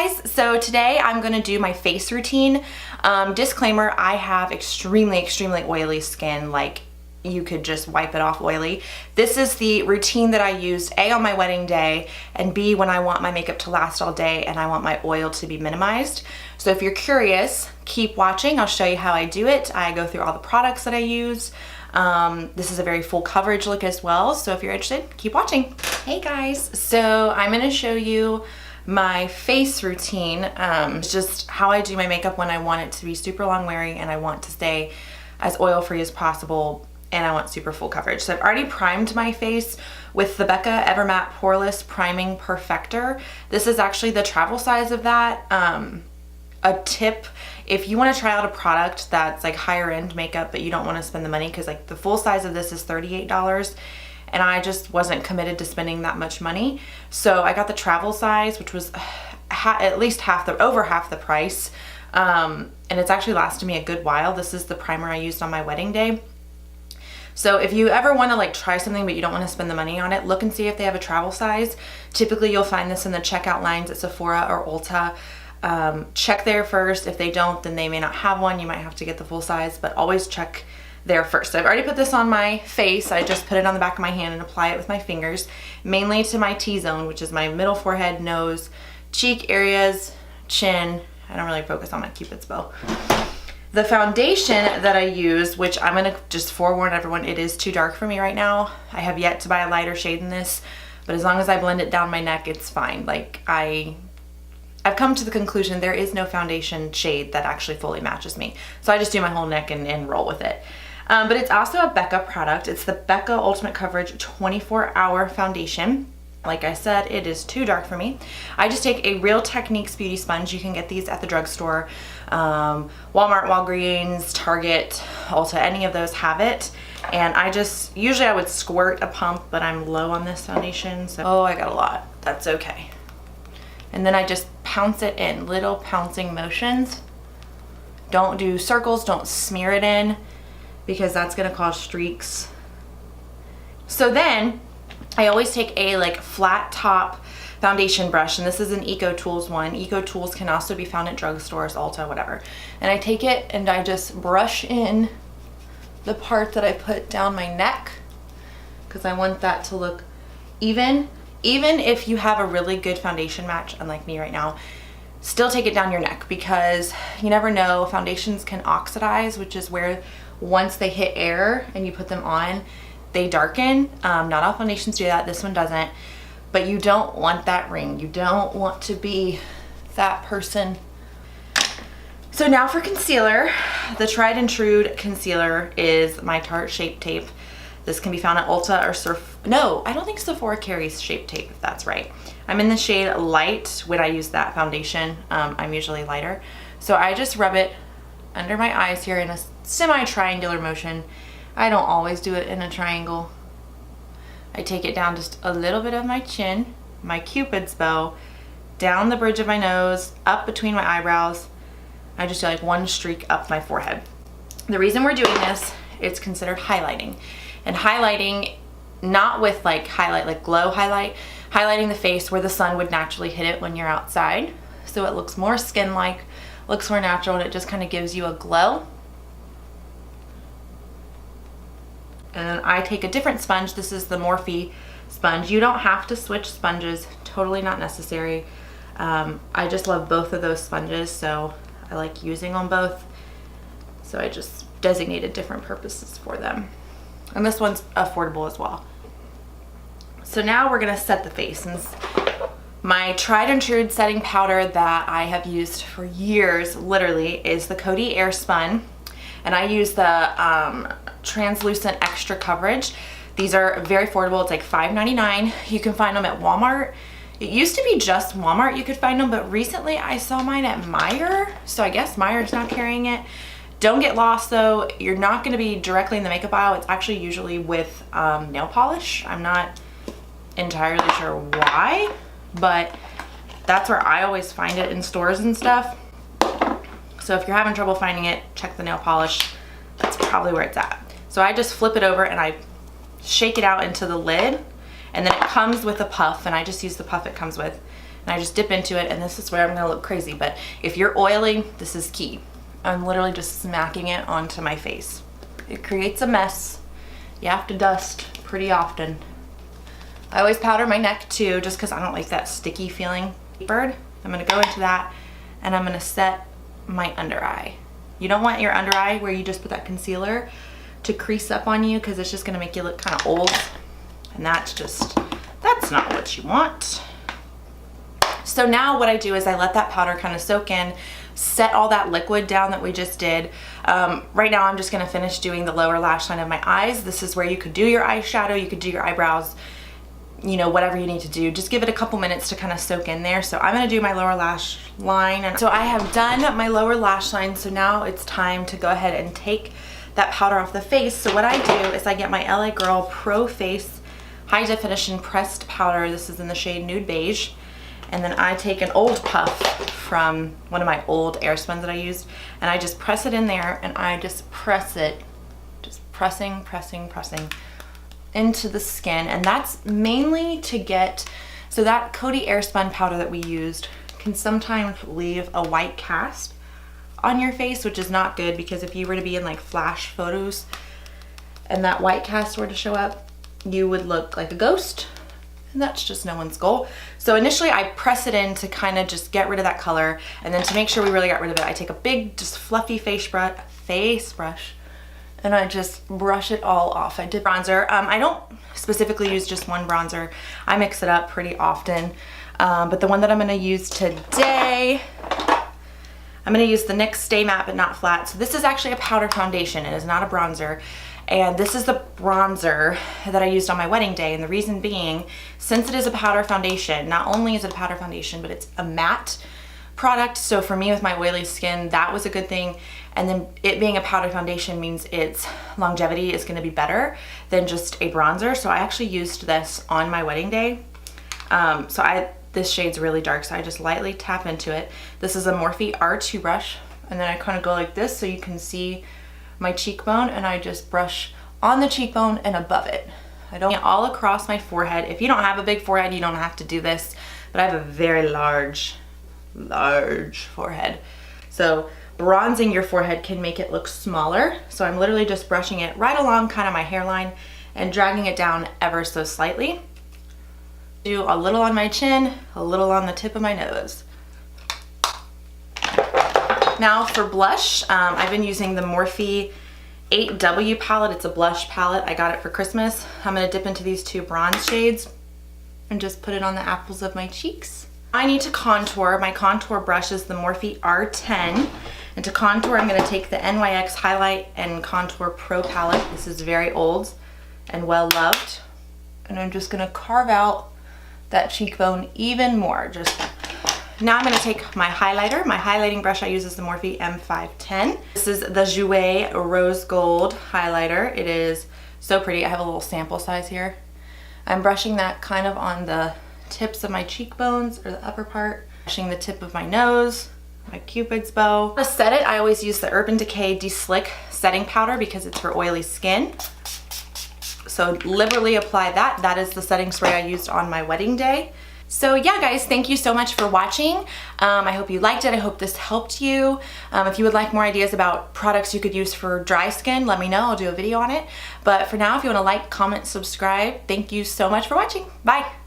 guys, so today I'm gonna do my face routine. Disclaimer, I have extremely oily skin, like you could just wipe it off oily. This is the routine that I used A, on my wedding day, and B, when I want my makeup to last all day and I want my oil to be minimized. So if you're curious, keep watching. I'll show you how I do it. I go through all the products that I use. This is a very full coverage look as well, so if you're interested, keep watching. Hey guys, so I'm gonna show you my face routine. It's just how I do my makeup when I want it to be super long wearing and I want to stay as oil free as possible and I want super full coverage. So I've already primed my face with the Becca Evermatte Poreless Priming Perfector. This is actually the travel size of that. A tip, if you want to try out a product that's like higher end makeup but you don't want to spend the money, because like the full size of this is $38 and I just wasn't committed to spending that much money, so I got the travel size, which was at least over half the price, and it's actually lasted me a good while. This is the primer I used on my wedding day. So if you ever want to like try something but you don't want to spend the money on it, look and see if they have a travel size. Typically you'll find this in the checkout lines at Sephora or Ulta. Check there first. If they don't, then they may not have one. You might have to get the full size, but always check there first. So I've already put this on my face. I just put it on the back of my hand and apply it with my fingers, mainly to my T-zone, which is my middle forehead, nose, cheek areas, chin. I don't really focus on my Cupid's bow. The foundation that I use, which I'm gonna just forewarn everyone, it is too dark for me right now. I have yet to buy a lighter shade than this, but as long as I blend it down my neck, it's fine. Like I've come to the conclusion there is no foundation shade that actually fully matches me. So I just do my whole neck and roll with it. But it's also a Becca product. It's the Becca Ultimate Coverage 24-Hour Foundation. Like I said, it is too dark for me. I just take a Real Techniques beauty sponge. You can get these at the drugstore. Walmart, Walgreens, Target, Ulta, any of those have it. And usually I would squirt a pump, but I'm low on this foundation. So, oh, I got a lot. That's okay. And then I just pounce it in, little pouncing motions. Don't do circles, don't smear it in, because that's gonna cause streaks. So then, I always take a like flat top foundation brush, and this is an EcoTools one. EcoTools can also be found at drugstores, Ulta, whatever. And I take it and I just brush in the part that I put down my neck, because I want that to look even. Even if you have a really good foundation match, unlike me right now, still take it down your neck, because you never know, foundations can oxidize, which is where once they hit air and you put them on, they darken. Not all foundations do that, this one doesn't, but you don't want that ring. You don't want to be that person. So now for concealer, the Tried and True concealer is my Tarte Shape Tape. This can be found at Ulta or no, I don't think Sephora carries Shape Tape, if that's right. I'm in the shade Light when I use that foundation. I'm usually lighter. So I just rub it under my eyes here in a semi-triangular motion. I don't always do it in a triangle. I take it down just a little bit of my chin, my Cupid's bow, down the bridge of my nose, up between my eyebrows. I just do like one streak up my forehead. The reason we're doing this, it's considered highlighting. And highlighting, not with like highlight, like glow highlight, highlighting the face where the sun would naturally hit it when you're outside. So it looks more skin-like, looks more natural, and it just kind of gives you a glow. And then I take a different sponge. This is the Morphe sponge. You don't have to switch sponges, totally not necessary. I just love both of those sponges, so I like using them both. So I just designated different purposes for them. And this one's affordable as well. So now we're gonna set the face. And my Tried and True setting powder that I have used for years, literally, is the Coty Airspun. And I use the translucent extra coverage. These are very affordable. It's like $5.99. You can find them at Walmart. It used to be just Walmart you could find them, but recently I saw mine at Meijer. So I guess Meijer's not carrying it. Don't get lost though. You're not gonna be directly in the makeup aisle. It's actually usually with nail polish. I'm not entirely sure why, but that's where I always find it in stores and stuff. So if you're having trouble finding it, check the nail polish. That's probably where it's at. So I just flip it over and I shake it out into the lid, And then it comes with a puff, and I just use the puff it comes with. And I just dip into it, and this is where I'm gonna look crazy. But if you're oily, this is key. I'm literally just smacking it onto my face. It creates a mess. You have to dust pretty often. I always powder my neck too, just because I don't like that sticky feeling. Bird, I'm gonna go into that, and I'm gonna set my under eye. You don't want your under eye where you just put that concealer to crease up on you, because it's just gonna make you look kind of old, and that's not what you want. So now what I do is I let that powder kind of soak in, set all that liquid down that we just did. Right now I'm just gonna finish doing the lower lash line of my eyes. This is where you could do your eyeshadow, you could do your eyebrows, you know, whatever you need to do. Just give it a couple minutes to kind of soak in there. So I'm gonna do my lower lash line. And so I have done my lower lash line, so now it's time to go ahead and take that powder off the face. So what I do is I get my LA Girl Pro Face High Definition Pressed Powder. This is in the shade Nude Beige. And then I take an old puff from one of my old Airspun that I used, and I just press it in there, and I just press it, just pressing into the skin. And that's mainly to get, so that Coty Airspun powder that we used can sometimes leave a white cast on your face, which is not good, because if you were to be in like flash photos and that white cast were to show up, you would look like a ghost, and that's just no one's goal. So initially I press it in to kind of just get rid of that color, and then to make sure we really got rid of it, I take a big, just fluffy face brush, and I just brush it all off. I did bronzer. I don't specifically use just one bronzer. I mix it up pretty often, but the one that I'm gonna use today, I'm gonna use the NYX Stay Matte But Not Flat. So this is actually a powder foundation. It is not a bronzer. And this is the bronzer that I used on my wedding day. And the reason being, since it is a powder foundation, not only is it a powder foundation, but it's a matte product. So for me with my oily skin, that was a good thing. And then it being a powder foundation means its longevity is gonna be better than just a bronzer. So I actually used this on my wedding day. This shade's really dark, so I just lightly tap into it. This is a Morphe R2 brush, and then I kind of go like this so you can see my cheekbone, and I just brush on the cheekbone and above it. I don't get all across my forehead. If you don't have a big forehead, you don't have to do this, but I have a very large forehead. So bronzing your forehead can make it look smaller. So I'm literally just brushing it right along kind of my hairline and dragging it down ever so slightly. Do a little on my chin, a little on the tip of my nose. Now for blush, I've been using the Morphe 8W palette. It's a blush palette. I got it for Christmas. I'm gonna dip into these two bronze shades and just put it on the apples of my cheeks. I need to contour. My contour brush is the Morphe R10. And to contour, I'm gonna take the NYX Highlight and Contour Pro palette. This is very old and well loved. And I'm just gonna carve out that cheekbone even more. Now I'm gonna take my highlighter. My highlighting brush I use is the Morphe M510. This is the Jouer Rose Gold highlighter. It is so pretty. I have a little sample size here. I'm brushing that kind of on the tips of my cheekbones, or the upper part. Brushing the tip of my nose, my Cupid's bow. To set it, I always use the Urban Decay De-Slick setting powder because it's for oily skin. So liberally apply that. That is the setting spray I used on my wedding day. So yeah, guys, thank you so much for watching. I hope you liked it. I hope this helped you. If you would like more ideas about products you could use for dry skin, let me know. I'll do a video on it. But for now, if you want to like, comment, subscribe, thank you so much for watching. Bye.